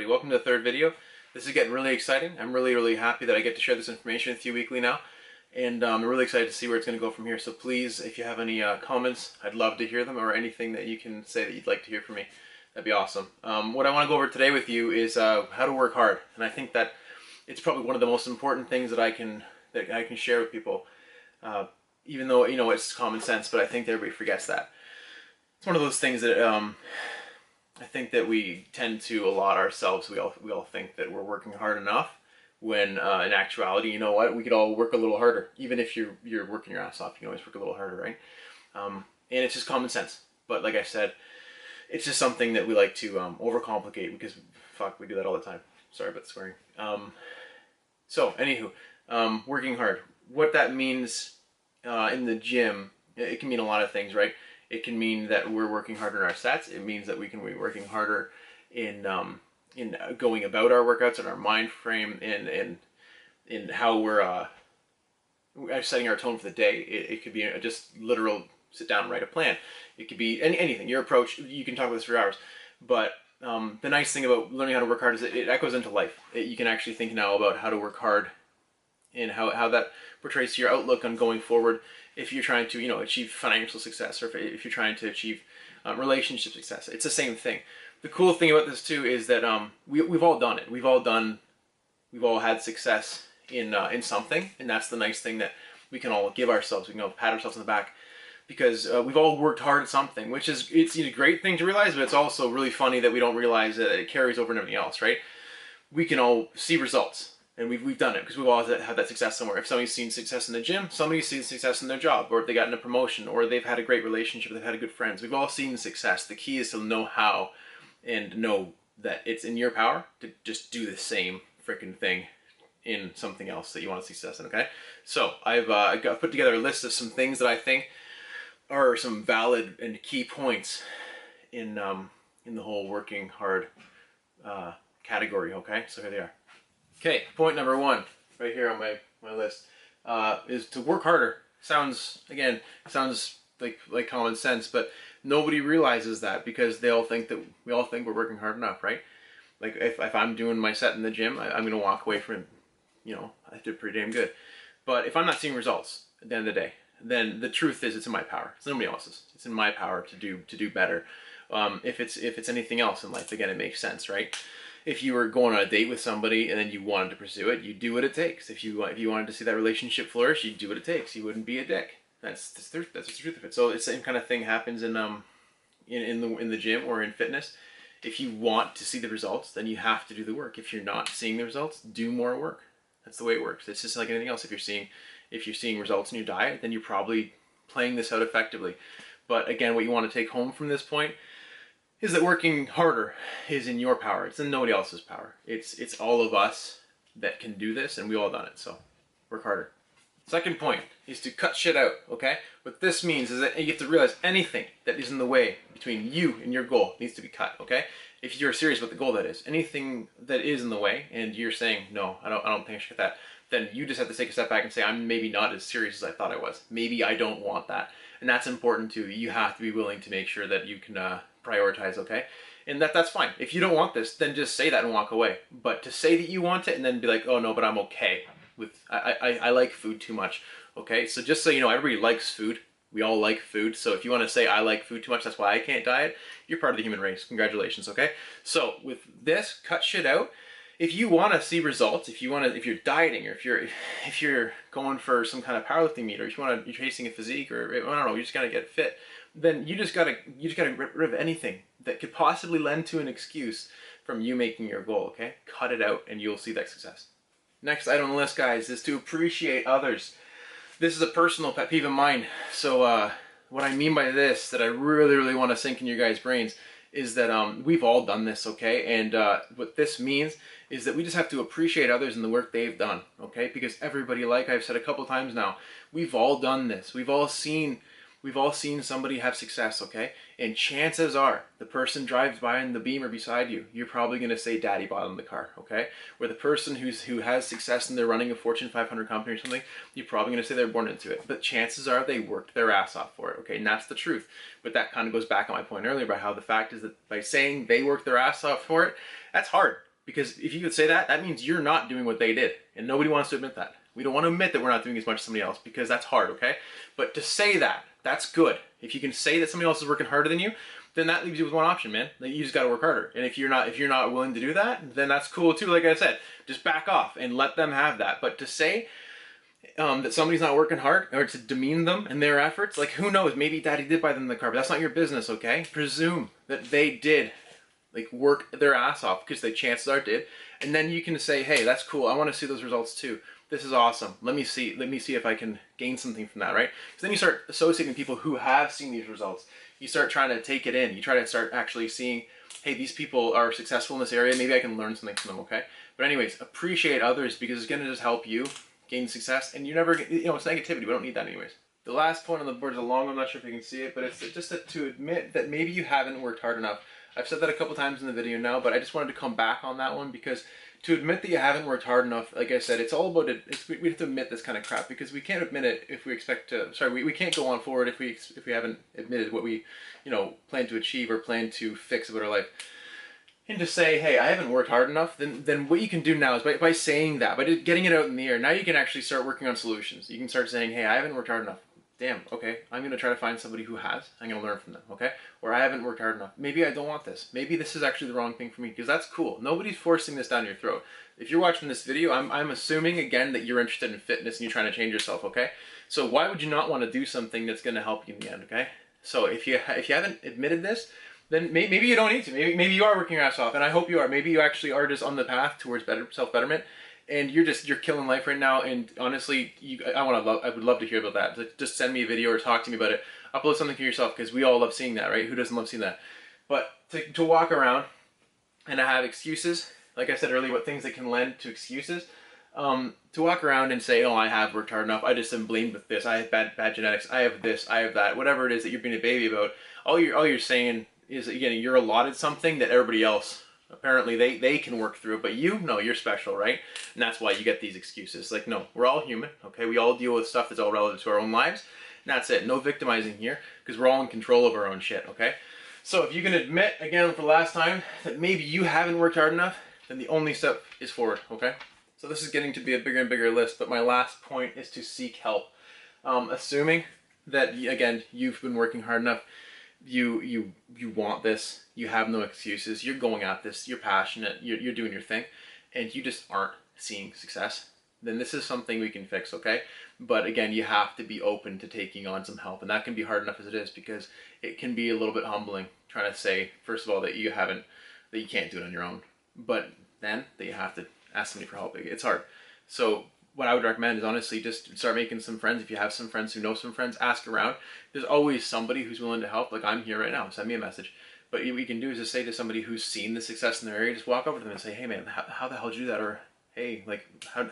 everybody. Welcome to the third video. This is getting really exciting. I'm really happy that I get to share this information with you weekly now. And I'm really excited to see where it's going to go from here. So please, if you have any comments, I'd love to hear them, or anything that you can say that you'd like to hear from me. That'd be awesome. What I want to go over today with you is how to work hard. And I think that it's probably one of the most important things that I can share with people. Even though, you know, it's common sense, but I think that everybody forgets that. It's one of those things that I think that we tend to allot ourselves. We all think that we're working hard enough, when in actuality, you know what, we could all work a little harder. Even if you're working your ass off, you can always work a little harder, right? And it's just common sense. But like I said, it's just something that we like to overcomplicate, because fuck, we do that all the time. Sorry about the swearing. So anywho, working hard. What that means in the gym, it can mean a lot of things, right? It can mean that we're working harder in our sets. It means that we can be working harder in going about our workouts and our mind frame, and in how we're setting our tone for the day. It could be just literal sit down and write a plan. It could be anything. Your approach, you can talk about this for hours. But the nice thing about learning how to work hard is it echoes into life. You can actually think now about how to work hard, and how that portrays to your outlook on going forward. If you're trying to, you know, achieve financial success, or if you're trying to achieve relationship success, it's the same thing. The cool thing about this too is that we've all done it. We've all had success in something, and that's the nice thing that we can all give ourselves. We can all pat ourselves on the back, because we've all worked hard at something, which is, it's a great thing to realize, but it's also really funny that we don't realize that it carries over in everything else, right? We can all see results. And we've done it because we've all had that success somewhere. If somebody's seen success in the gym, somebody's seen success in their job, or if they got in a promotion, or they've had a great relationship, they've had good friends. We've all seen success. The key is to know how, and know that it's in your power to just do the same freaking thing in something else that you want to see success in, okay? So I've put together a list of some things that I think are some valid and key points in the whole working hard category, okay? So here they are. Okay, point number one, right here on my list, is to work harder. Sounds like common sense, but nobody realizes that, because we all think we're working hard enough, right? Like if I'm doing my set in the gym, I'm gonna walk away from it, you know, I did pretty damn good. But if I'm not seeing results at the end of the day, then the truth is it's in my power. It's nobody else's. It's in my power to do better. If it's anything else in life, again, it makes sense, right? If you were going on a date with somebody and then you wanted to pursue it, you do what it takes. If you wanted to see that relationship flourish, you do what it takes. You wouldn't be a dick. That's the truth of it. So it's the same kind of thing happens in the gym or in fitness. If you want to see the results, then you have to do the work. If you're not seeing the results, do more work. That's the way it works. It's just like anything else. If you're seeing results in your diet, then you're probably playing this out effectively. But again, what you want to take home from this point is that working harder is in your power. It's in nobody else's power. It's all of us that can do this, and we all done it. So work harder. Second point is to cut shit out, okay? What this means is that you have to realize anything that is in the way between you and your goal needs to be cut, okay? If you're serious about the goal, that is. Anything that is in the way and you're saying, no, I don't think I should get that, then you just have to take a step back and say, I'm maybe not as serious as I thought I was. Maybe I don't want that. And that's important too. You have to be willing to make sure that you can prioritize, okay? And that's fine. If you don't want this, then just say that and walk away. But to say that you want it and then be like, oh no, but I'm okay with, I like food too much, okay? So just so you know, everybody likes food. We all like food. So if you want to say I like food too much, that's why I can't diet, you're part of the human race. Congratulations, okay? So with this, cut shit out. If you want to see results, if you're dieting, or if you're going for some kind of powerlifting meet, or if you're chasing a physique, or I don't know, you just gotta get fit, then you just gotta get rid of anything that could possibly lend to an excuse from you making your goal, okay? Cut it out and you'll see that success. Next item on the list, guys, is to appreciate others. This is a personal pet peeve of mine. So what I mean by this, that I really want to sink in your guys' brains, is that we've all done this, okay? And what this means is that we just have to appreciate others and the work they've done, okay? Because everybody, like I've said a couple times now, we've all done this. We've all seen somebody have success, okay? And chances are, the person drives by in the Beamer beside you, you're probably gonna say daddy bought them the car, okay? Or the person who has success and they're running a Fortune 500 company or something, you're probably gonna say they're born into it. But chances are they worked their ass off for it, okay? And that's the truth. But that kind of goes back on my point earlier about how the fact is that by saying they worked their ass off for it, that's hard. Because if you could say that, that means you're not doing what they did. And nobody wants to admit that. We don't want to admit that we're not doing as much as somebody else because that's hard, okay? But to say that, that's good. If you can say that somebody else is working harder than you, then that leaves you with one option, man. Like, you just got to work harder. And if you're not willing to do that, then that's cool too. Like I said, just back off and let them have that. But to say that somebody's not working hard or to demean them and their efforts, like, who knows? Maybe daddy did buy them the car, but that's not your business, okay? Presume that they did like work their ass off, because the chances are did. And then you can say, hey, that's cool. I want to see those results too. This is awesome. Let me see if I can gain something from that, right? Because then you start associating people who have seen these results. You start trying to take it in. You try to start actually seeing, hey, these people are successful in this area. Maybe I can learn something from them, okay? But anyways, appreciate others, because it's going to just help you gain success. And you never, it's negativity. We don't need that anyways. The last point on the board is a long one. I'm not sure if you can see it, but it's just to admit that maybe you haven't worked hard enough. I've said that a couple times in the video now, but I just wanted to come back on that one, because to admit that you haven't worked hard enough, like I said, it's all about it. We have to admit this kind of crap, because we can't admit it if we expect to. Sorry, we can't go on forward if we haven't admitted what we, plan to achieve or plan to fix about our life. And to say, hey, I haven't worked hard enough, then what you can do now is by saying that, by getting it out in the air, now you can actually start working on solutions. You can start saying, hey, I haven't worked hard enough. Damn, okay, I'm going to try to find somebody who has. I'm going to learn from them, okay? Or I haven't worked hard enough. Maybe I don't want this. Maybe this is actually the wrong thing for me, because that's cool. Nobody's forcing this down your throat. If you're watching this video, I'm assuming, again, that you're interested in fitness and you're trying to change yourself, okay? So why would you not want to do something that's going to help you in the end, okay? So if you haven't admitted this, then maybe you don't need to. Maybe you are working your ass off, and I hope you are. Maybe you actually are just on the path towards self-betterment, and you're killing life right now. And honestly, I would love to hear about that. Just send me a video or talk to me about it. Upload something for yourself, because we all love seeing that, right? Who doesn't love seeing that? But to walk around and to have excuses, like I said earlier, what things that can lend to excuses, to walk around and say, oh, I have worked hard enough, I just am blamed with this, I have bad genetics, I have this, I have that, whatever it is that you're being a baby about, all you're saying is, again, you're allotted something that everybody else, apparently they can work through, but you're special, right? And that's why you get these excuses. Like, no, we're all human, okay? We all deal with stuff that's all relative to our own lives, and that's it. No victimizing here, because we're all in control of our own shit, okay? So if you can admit, again, for the last time, that maybe you haven't worked hard enough, then the only step is forward, okay? So this is getting to be a bigger and bigger list, but my last point is to seek help. Assuming that, again, you've been working hard enough, you want this, you have no excuses, you're going at this, you're passionate, you're doing your thing, and you just aren't seeing success, then this is something we can fix, okay? But again, you have to be open to taking on some help, and that can be hard enough as it is, because it can be a little bit humbling trying to say, first of all, that you can't do it on your own, but then that you have to ask somebody for help. It's hard. So what I would recommend is, honestly, just start making some friends. If you have some friends who know some friends, ask around. There's always somebody who's willing to help. Like, I'm here right now, send me a message. But what you can do is just say to somebody who's seen the success in their area, just walk over to them and say, hey man, how the hell did you do that? Or hey, like,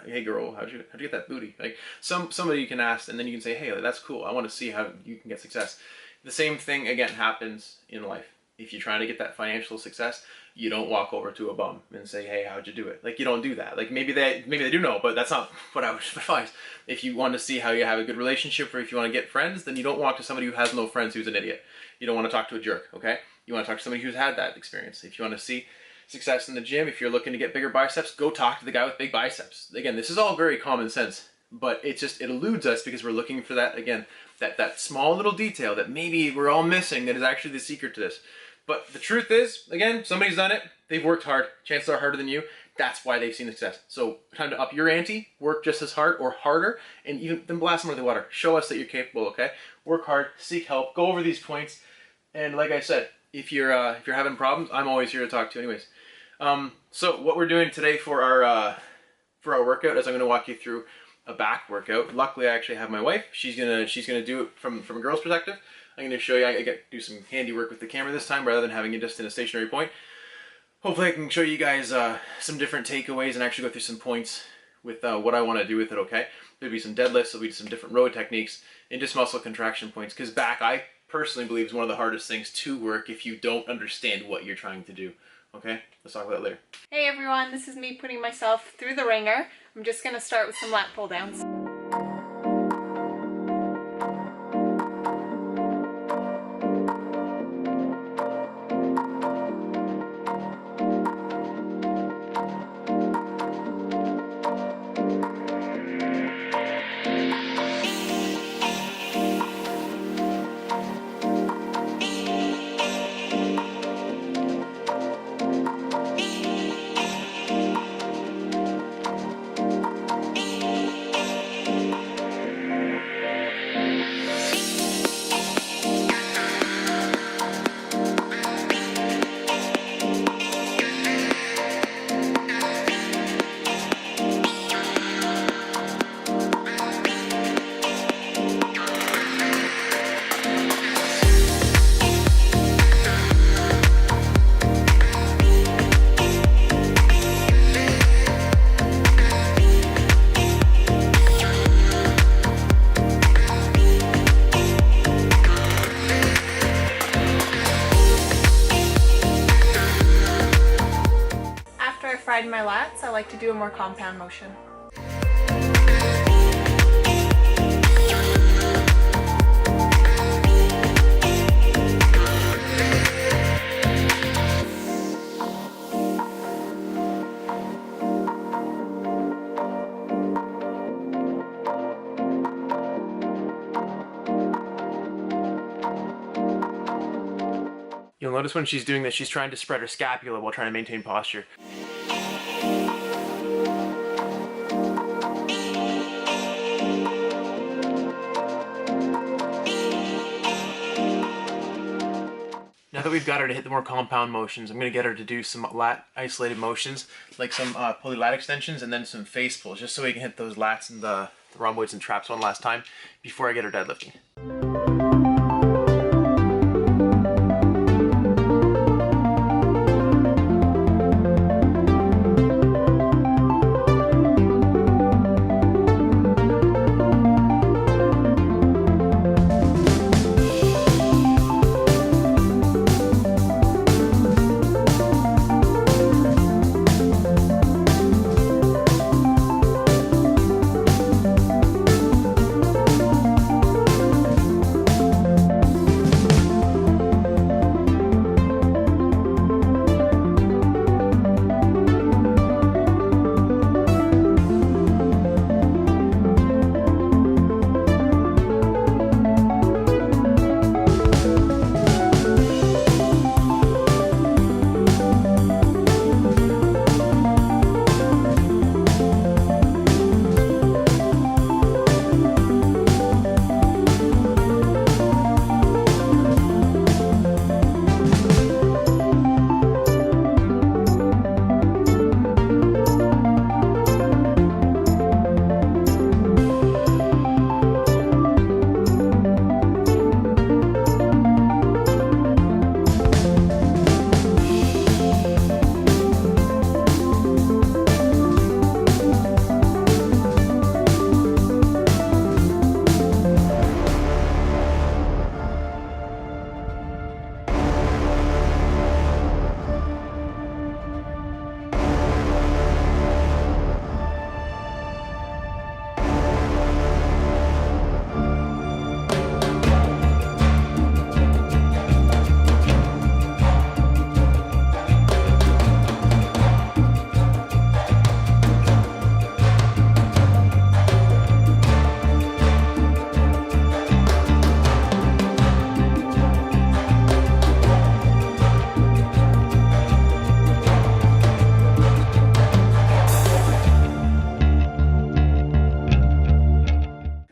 hey girl, how'd you get that booty? Like, somebody you can ask, and then you can say, hey, like, that's cool, I want to see how you can get success. The same thing, again, happens in life. If you're trying to get that financial success, you don't walk over to a bum and say, hey, how'd you do it? Like, you don't do that. Like, maybe they do know, but that's not what I would advise. If you want to see how you have a good relationship, or if you want to get friends, then you don't walk to somebody who has no friends who's an idiot. You don't want to talk to a jerk, okay? You want to talk to somebody who's had that experience. If you want to see success in the gym, if you're looking to get bigger biceps, go talk to the guy with big biceps. Again, this is all very common sense, but it eludes us because we're looking for that, again, that small little detail that maybe we're all missing, that is actually the secret to this. But the truth is, again, somebody's done it, they've worked hard, chances are harder than you, that's why they've seen success. So time to up your ante, work just as hard or harder, and even then blast them with the water. Show us that you're capable, okay? Work hard, seek help, go over these points, and like I said, if you're having problems, I'm always here to talk to anyways. So what we're doing today for our workout is I'm gonna walk you through a back workout. Luckily, I actually have my wife. She's gonna do it from a girl's perspective. I'm going to show you, I get to do some handiwork with the camera this time rather than having it just in a stationary point. Hopefully I can show you guys some different takeaways and actually go through some points with what I want to do with it, okay? There'll be some deadlifts, there'll be some different row techniques, and just muscle contraction points, because back, I personally believe, is one of the hardest things to work if you don't understand what you're trying to do, okay? Let's talk about that later. Hey everyone, this is me putting myself through the ringer. I'm just going to start with some lat pull downs. pride in my lats, I like to do a more compound motion. You'll notice when she's doing this, she's trying to spread her scapula while trying to maintain posture. Now that we've got her to hit the more compound motions, I'm going to get her to do some lat isolated motions, like some pulley lat extensions and then some face pulls, just so we can hit those lats and the rhomboids and traps one last time before I get her deadlifting.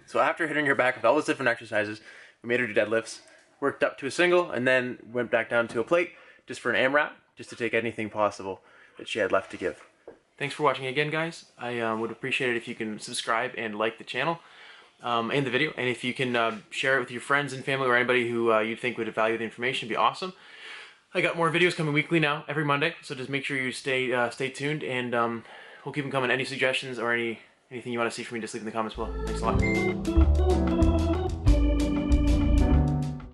So after hitting her back with all those different exercises, we made her do deadlifts, worked up to a single, and then went back down to a plate just for an AMRAP, just to take anything possible that she had left to give. Thanks for watching again, guys. I would appreciate it if you can subscribe and like the channel and the video, and if you can share it with your friends and family or anybody who you think would value the information, it'd be awesome. I got more videos coming weekly now, every Monday, so just make sure you stay tuned, and we'll keep them coming. Any suggestions or anything you want to see from me, just leave in the comments below. Thanks a lot.